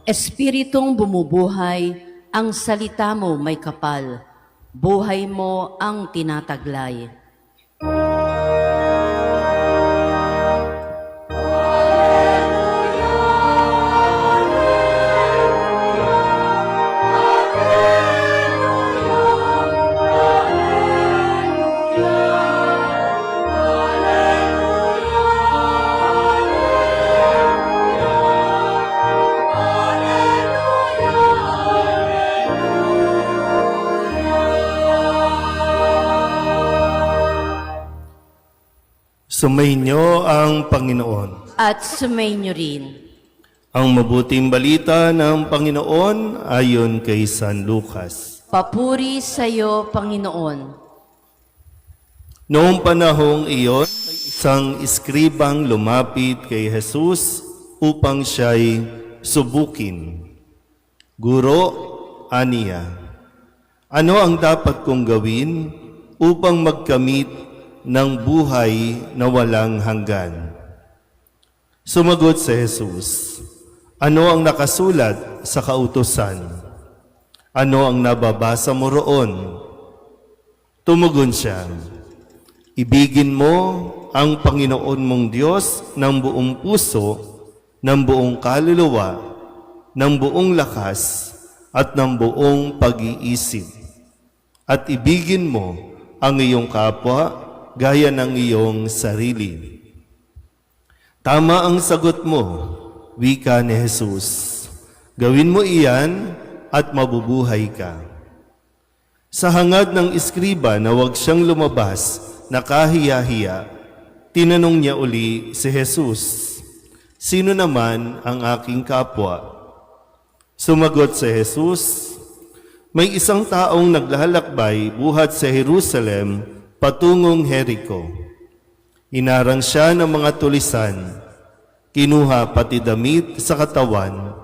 Espiritong bumubuhay, ang salita mo may kapal, buhay mo ang tinataglay. Sumainyo ang Panginoon. At sumainyo rin. Ang mabuting balita ng Panginoon ayon kay San Lucas. Papuri sa iyo, Panginoon. Noong panahong iyon, may isang iskribang lumapit kay Jesus upang siya'y subukin. Guro, aniya, ano ang dapat kong gawin upang magkamit ng buhay na walang hanggan? Sumagot si Jesus, ano ang nakasulat sa kautusan? Ano ang nababasa mo roon? Tumugon siya, ibigin mo ang Panginoon mong Diyos ng buong puso, ng buong kaluluwa, ng buong lakas, at ng buong pag-iisip. At ibigin mo ang iyong kapwa gaya ng iyong sarili. Tama ang sagot mo, wika ni Jesus. Gawin mo iyan at mabubuhay ka. Sa hangad ng iskriba na huwag siyang lumabas, nakahiya-hiya, tinanong niya uli si Jesus, sino naman ang aking kapwa? Sumagot si Jesus, may isang taong naglalakbay buhat sa Jerusalem patungong Jericho. Inarang siya ng mga tulisan, kinuha pati damit sa katawan,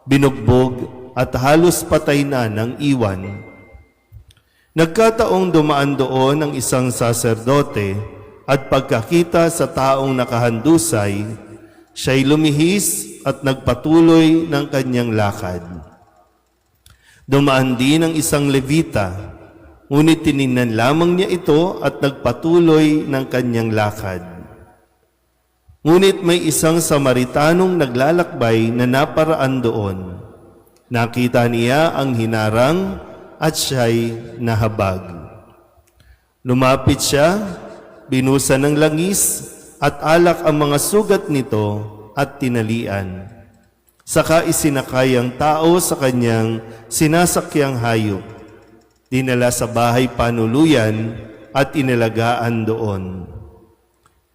binugbog at halos patay na ng iwan. Nagkataong dumaan doon ang isang saserdote at pagkakita sa taong nakahandusay, siya'y lumihis at nagpatuloy ng kanyang lakad. Dumaan din ang isang Levita, ngunit tiningnan lamang niya ito at nagpatuloy ng kanyang lakad. Ngunit may isang Samaritanong naglalakbay na naparaan doon. Nakita niya ang hinarang at siya'y nahabag. Lumapit siya, binusa ng langis at alak ang mga sugat nito at tinalian. Saka isinakay ang tao sa kanyang sinasakyang hayop. Dinala sa bahay panuluyan at inalagaan doon.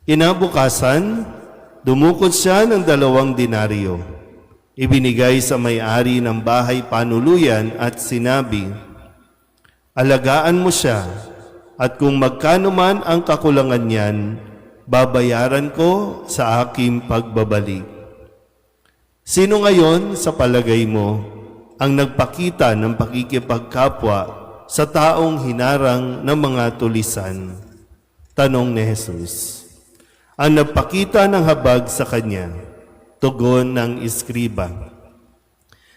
Kinabukasan, dumukot siya ng 2 denaryo. Ibinigay sa may-ari ng bahay panuluyan at sinabi, alagaan mo siya, at kung magkano man ang kakulangan niyan, babayaran ko sa aking pagbabalik. Sino ngayon sa palagay mo ang nagpakita ng pakikipagkapwa sa taong hinarang ng mga tulisan? Tanong ni Jesus. Ang nagpakita ng habag sa kanya, tugon ng iskriba.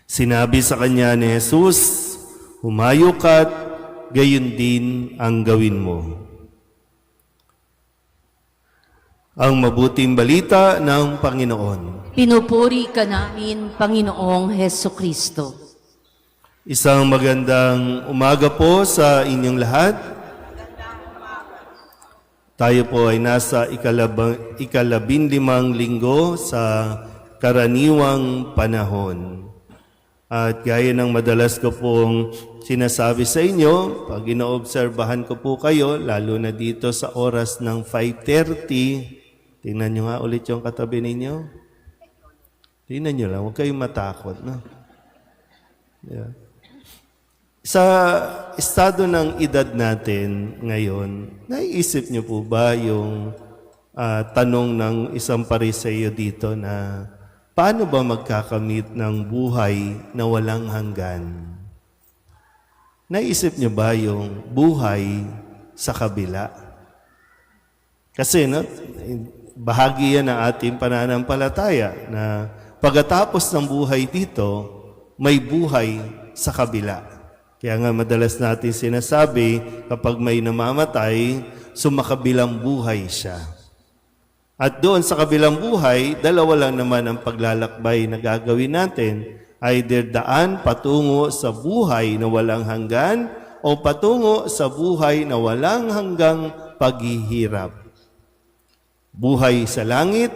Sinabi sa kanya ni Jesus, humayo ka't gayon din ang gawin mo. Ang mabuting balita ng Panginoon. Pinupuri ka namin, Panginoong Hesukristo. Isang magandang umaga po sa inyong lahat. Tayo po ay nasa ikalabinlimang linggo sa karaniwang panahon. At gaya ng madalas ko pong sinasabi sa inyo, pag inoobserbahan ko po kayo, lalo na dito sa oras ng 5:30, tingnan nyo nga ulit yung katabi ninyo. Tingnan nyo lang, huwag kayong matakot. No? Yeah. Sa estado ng edad natin ngayon, naiisip niyo po ba yung tanong ng isang Pariseo dito na paano ba magkakamit ng buhay na walang hanggan? Naisip niyo ba yung buhay sa kabila? Kasi bahagi yan ng ating pananampalataya na pagkatapos ng buhay dito, may buhay sa kabila. Kaya nga madalas natin sinasabi, kapag may namamatay, sumakabilang buhay siya. At doon sa kabilang buhay, dalawa lang naman ang paglalakbay na gagawin natin. Either daan patungo sa buhay na walang hanggan o patungo sa buhay na walang hanggang paghihirap. Buhay sa langit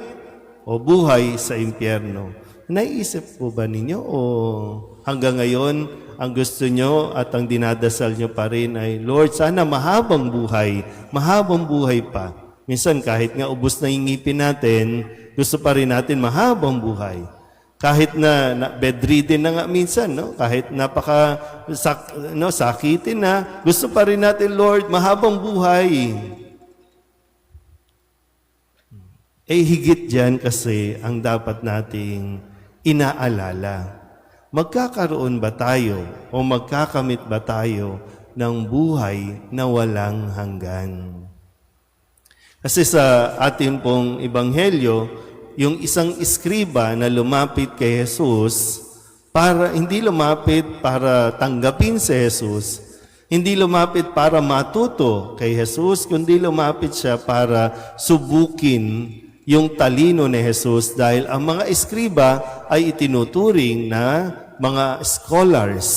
o buhay sa impyerno. Naisip po ba ninyo o hanggang ngayon ang gusto nyo at ang dinadasal nyo pa rin ay, Lord, sana mahabang buhay pa. Minsan kahit nga ubos na yung ngipin natin, gusto pa rin natin mahabang buhay. Kahit na bedridden na nga minsan, no? Kahit sakitin na, gusto pa rin natin, Lord, mahabang buhay. Higit dyan kasi ang dapat nating inaalala. Magkakaroon ba tayo o magkakamit ba tayo ng buhay na walang hanggan? Kasi sa ating pong ebanghelyo, yung isang iskriba na lumapit kay Jesus, hindi lumapit para tanggapin si Jesus, hindi lumapit para matuto kay Jesus, kundi lumapit siya para subukin yung talino ni Jesus dahil ang mga eskriba ay itinuturing na mga scholars,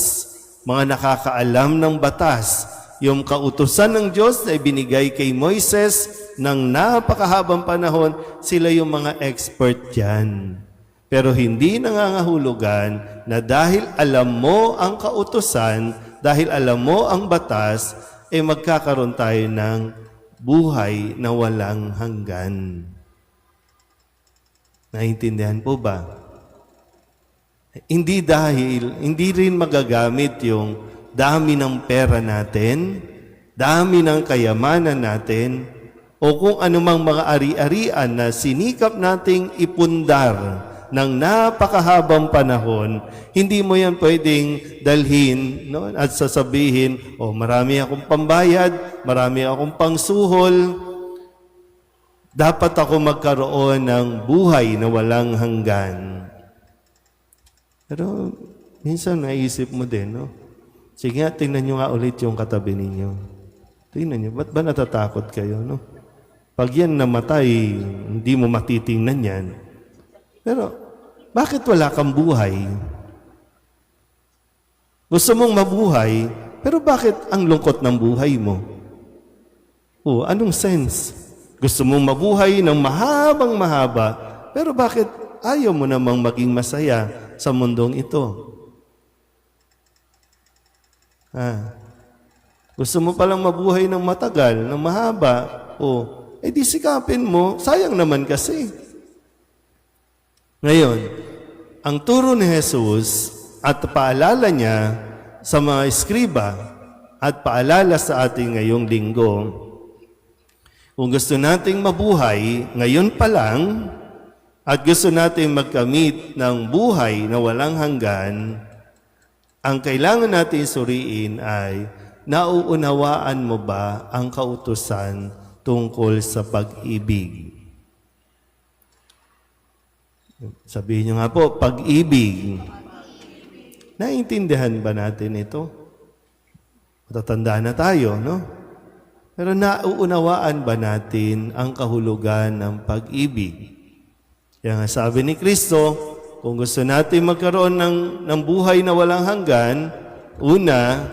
mga nakakaalam ng batas. Yung kautusan ng Diyos na ibinigay kay Moises ng napakahabang panahon, sila yung mga expert dyan. Pero hindi nangangahulugan na dahil alam mo ang kautusan, dahil alam mo ang batas, magkakaroon tayo ng buhay na walang hanggan. Naintindihan po ba? Hindi rin magagamit yung dami ng pera natin, dami ng kayamanan natin, o kung anumang mga ari-arian na sinikap nating ipundar ng napakahabang panahon, hindi mo yan pwedeng dalhin, no? At sasabihin, marami akong pambayad, marami akong pangsuhol, dapat ako magkaroon ng buhay na walang hanggan. Pero minsan naisip mo din, no? Sige nga, tingnan nyo nga ulit yung katabi ninyo. Tingnan nyo, ba't ba natatakot kayo, no? Pag yan namatay, hindi mo matitingnan yan. Pero, bakit wala kang buhay? Gusto mong mabuhay, pero bakit ang lungkot ng buhay mo? Anong sense? Gusto mong mabuhay ng mahabang mahaba, pero bakit ayaw mo namang maging masaya sa mundong ito? Gusto mo palang mabuhay ng matagal, ng mahaba, di sikapin mo, sayang naman kasi. Ngayon, ang turo ni Jesus at paalala niya sa mga eskriba at paalala sa ating ngayong linggo, kung gusto nating mabuhay ngayon pa lang at gusto nating magkamit ng buhay na walang hanggan, ang kailangan natin suriin ay, nauunawaan mo ba ang kautusan tungkol sa pag-ibig? Sabihin nyo nga po, pag-ibig. Naiintindihan ba natin ito? Matatanda na tayo, no? Pero nauunawaan ba natin ang kahulugan ng pag-ibig? Kaya nga sabi ni Kristo, kung gusto natin magkaroon ng buhay na walang hanggan, una,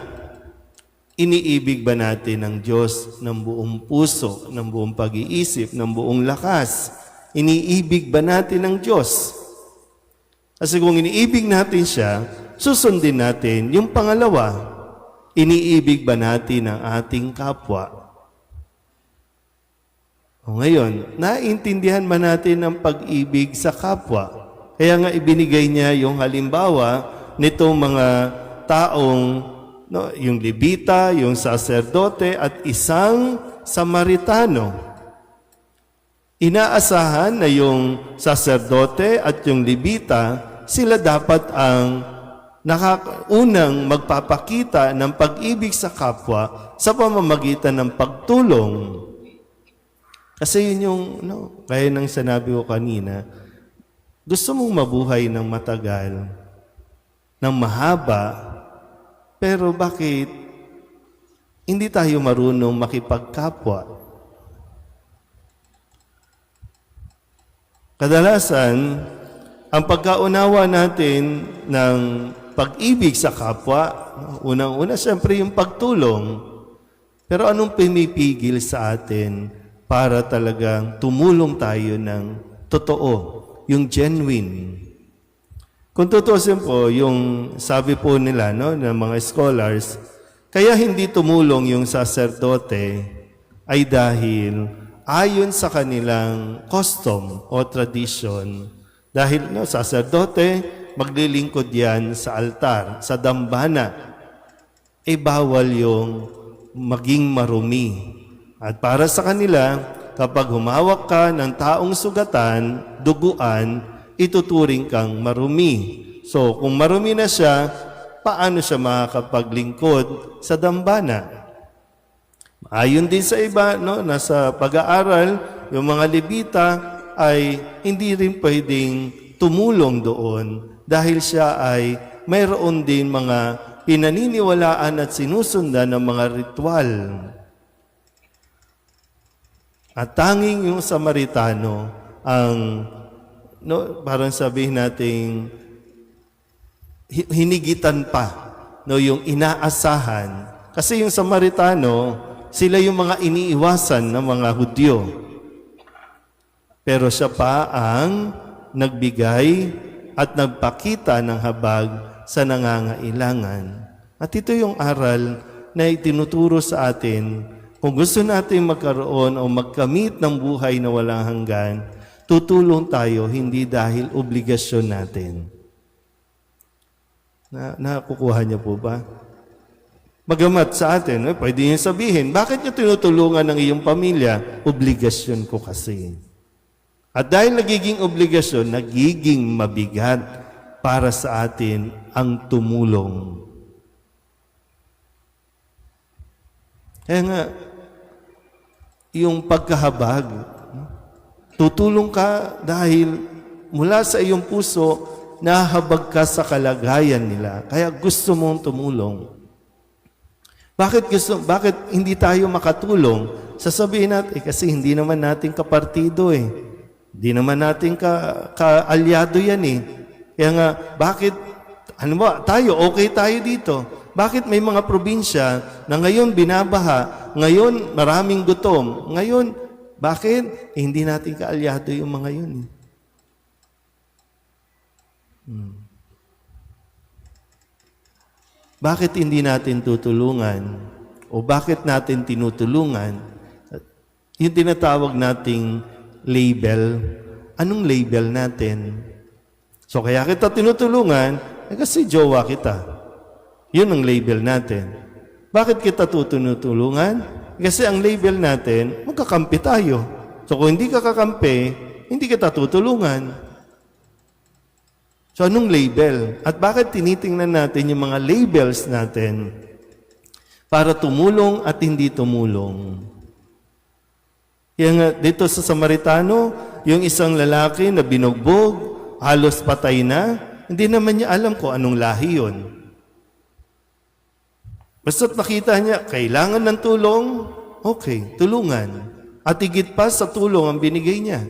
iniibig ba natin ang Diyos ng buong puso, ng buong pag-iisip, ng buong lakas? Iniibig ba natin ang Diyos? Kasi kung iniibig natin siya, susundin natin yung pangalawa, iniibig ba natin ang ating kapwa? Ngayon, naintindihan ba natin ang pag-ibig sa kapwa? Kaya nga ibinigay niya yung halimbawa nitong mga taong, yung Levita, yung saserdote, at isang Samaritano. Inaasahan na yung saserdote at yung Levita, sila dapat ang unang magpapakita ng pag-ibig sa kapwa sa pamamagitan ng pagtulong. Kasi yun yung, kaya nang sinabi ko kanina, gusto mong mabuhay ng matagal, ng mahaba, pero bakit hindi tayo marunong makipagkapwa? Kadalasan, ang pagkaunawa natin ng pag-ibig sa kapwa, unang-una siyempre yung pagtulong. Pero anong pinipigil sa atin para talagang tumulong tayo ng totoo, yung genuine? Kung tutusin po, yung sabi po nila ng mga scholars, kaya hindi tumulong yung saserdote ay dahil ayon sa kanilang custom o tradition. Dahil saserdote, maglilingkod yan sa altar, sa dambana. Bawal yung maging marumi. At para sa kanila, kapag humawak ka ng taong sugatan, duguan, ituturing kang marumi. So, kung marumi na siya, paano siya makakapaglingkod sa dambana? Ayon din sa iba, nasa pag-aaral, yung mga Levita ay hindi rin pwedeng tumulong doon dahil siya ay mayroon din mga pinaniniwalaan at sinusundan ng mga ritual. At tanging yung Samaritano ang parang sabihin nating hinigitan pa yung inaasahan. Kasi yung Samaritano, sila yung mga iniiwasan ng mga Hudyo. Pero siya pa ang nagbigay at nagpakita ng habag sa nangangailangan. At ito yung aral na itinuturo sa atin. Kung gusto natin magkaroon o magkamit ng buhay na walang hanggan, tutulong tayo hindi dahil obligasyon natin. Nakukuha niyo po ba? Bagamat sa atin, pwede niyo sabihin, bakit niyo tinutulungan ng iyong pamilya? Obligasyon ko kasi. At dahil nagiging obligasyon, nagiging mabigat para sa atin ang tumulong. Kaya nga, yung pagkahabag, tutulong ka dahil mula sa iyong puso, nahabag ka sa kalagayan nila. Kaya gusto mong tumulong. Bakit hindi tayo makatulong? Sasabihin natin, kasi hindi naman natin kapartido Hindi naman natin kaalyado yan Kaya nga, bakit, tayo, okay tayo dito. Bakit may mga probinsya na ngayon binabaha, ngayon maraming gutom, ngayon, bakit? Hindi natin kaalyado yung mga yun. Bakit hindi natin tutulungan? O bakit natin tinutulungan? Yung tinatawag nating label. Anong label natin? So kaya kita tinutulungan, kasi jowa kita. Yun ang label natin. Bakit kita tinutulungan? Kasi ang label natin, magkakampi tayo. So kung hindi ka kakampi, hindi kita tutulungan. So anong label? At bakit tinitingnan natin yung mga labels natin para tumulong at hindi tumulong? Kaya nga dito sa Samaritano, yung isang lalaki na binugbog, halos patay na, hindi naman niya alam kung anong lahi yun. Basta't nakita niya, kailangan ng tulong, okay, tulungan. At higit pa sa tulong ang binigay niya.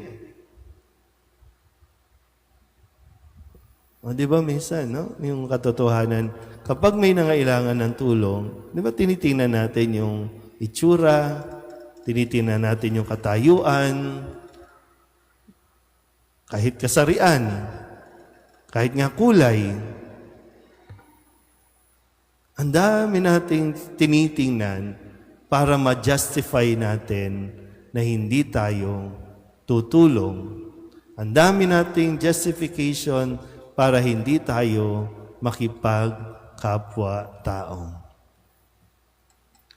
O, di ba minsan, yung katotohanan, kapag may nangailangan ng tulong, di ba tinitingnan natin yung itsura, tinitingnan natin yung katayuan, kahit kasarian, kahit nga kulay. Ang dami nating tinitingnan para ma-justify natin na hindi tayo tutulong. Ang dami nating justification para hindi tayo makipagkapwa-tao.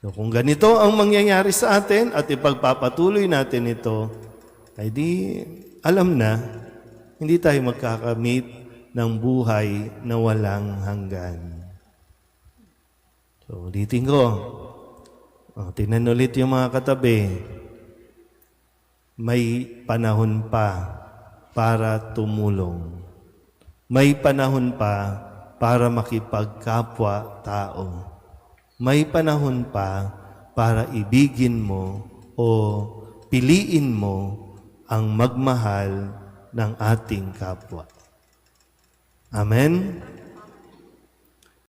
So, kung ganito ang mangyayari sa atin at ipagpapatuloy natin ito, ay di alam na, hindi tayo magkakamit ng buhay na walang hanggan. So, ulitin ko. Tingnan ulit yung mga katabi. May panahon pa para tumulong. May panahon pa para makipagkapwa-tao. May panahon pa para ibigin mo o piliin mo ang magmahal ng ating kapwa. Amen?